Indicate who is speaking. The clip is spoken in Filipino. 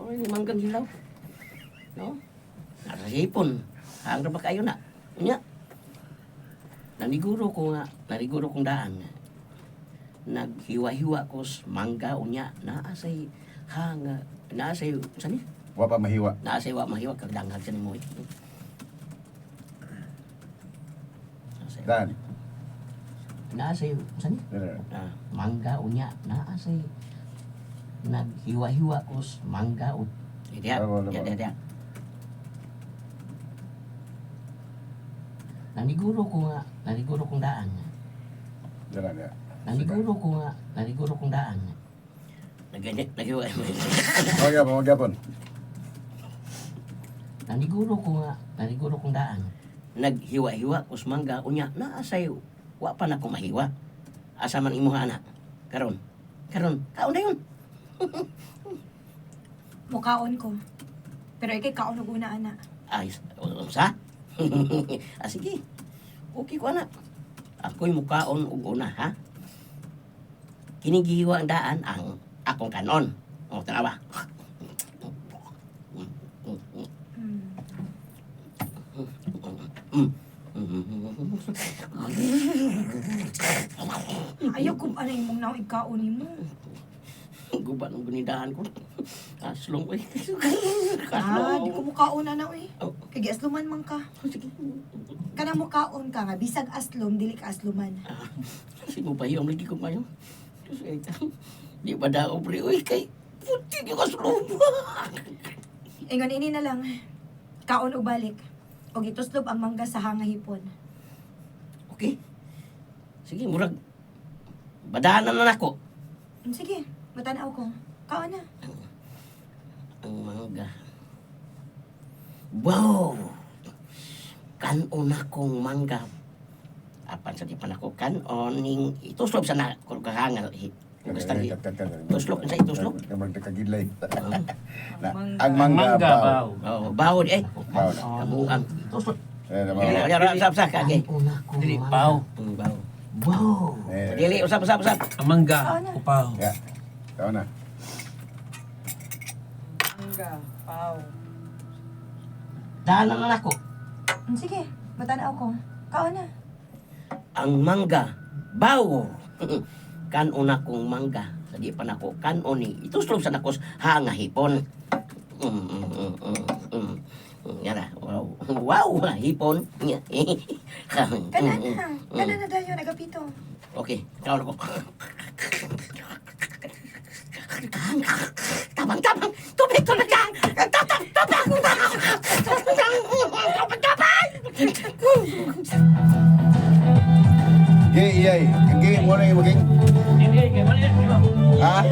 Speaker 1: Oy, manggang hilaw. No? Nasa sipon. Hangra ba kayo na? Unya. Naniguro kong daan. Naghiwa-hiwa ko mangga unya naasay hanga naasay sani?
Speaker 2: Wa pa mahiwa.
Speaker 1: Naasay wa mahiwa kag danghag sa nimo.
Speaker 2: Dan.
Speaker 1: Naasay sani?
Speaker 2: Dire.
Speaker 1: Mangga unya naasay naghiwa-hiwa ko mangga ut. Dia. Naniguro kong daan.
Speaker 2: Dire dia.
Speaker 1: Naniguro kong daan. Naghiwa.
Speaker 2: Magyapon.
Speaker 1: Naniguro kong daan. Naghiwa-hiwa ko mangga unya naasay wa pa na ko mahiwa. Asa man imuha ana? Karon. Kaon na yun.
Speaker 3: Mukaon ko. Pero ikay kaon og una ana.
Speaker 1: Ay, sa? Sige. Okay ko ana. Ako'y mukaon og una, ha? Kinigiwa ang daan ang akong kanon. O, tara ba?
Speaker 3: Ayaw ko ba na imong naong ikaon nimo?
Speaker 1: Guba ng gunidahan ko. Aslong, uy.
Speaker 3: Di ko mukaon na oy.
Speaker 1: Oh.
Speaker 3: Kaya asluman man ka.
Speaker 1: Sige.
Speaker 3: Kana mukaon ka nga bisag aslom dili ka asluman.
Speaker 1: Kasi mo pa yung lagi ko mayo. Kasi di ba daw pre, uy, kay puti yung aslong.
Speaker 3: Ingon ini na lang. Kaon o balik. O gituslob ang mangga sa hangahipon.
Speaker 1: Okay. Sige, murag. Badahanan na nako.
Speaker 3: Sige, matanaw ko. Kaon na.
Speaker 1: Ang mangga. Wow! Kanon akong mangga. Apan sa di pa nako kanon ning ituslog sa na kung kahangal. Basta ituslog sa ituslog.
Speaker 2: Kamag kagilay. Na
Speaker 3: Mangga.
Speaker 2: ang mangga baw.
Speaker 1: Oh, bawo di eh.
Speaker 2: Baw.
Speaker 1: Kabuang. Ituslog.
Speaker 2: Baw.
Speaker 1: Usap kage.
Speaker 4: Dili, baw.
Speaker 1: Bawo. Wow!
Speaker 2: Eh.
Speaker 1: Dili, usap.
Speaker 4: Ang mangga,
Speaker 3: Ano?
Speaker 4: upaw.
Speaker 2: Ya. Tahu na.
Speaker 5: Mangga, pau.
Speaker 1: Dahanan na nako.
Speaker 3: Sige, matanaw ko. Kaon na.
Speaker 1: Ang mangga, bawo. Kanon akong mangga. Sa di pa nako kanon ni. Ituslog sa nakos hangahipon. Yara, wow. Wow, hipon.
Speaker 3: Kana na dayo nagapito.
Speaker 1: Okay, kaon ako. Tabang. Tubig ka. Tabang.
Speaker 2: Gay, iyay. Gay mo na yung maging.
Speaker 4: Hindi, kaya mali.
Speaker 2: Ha?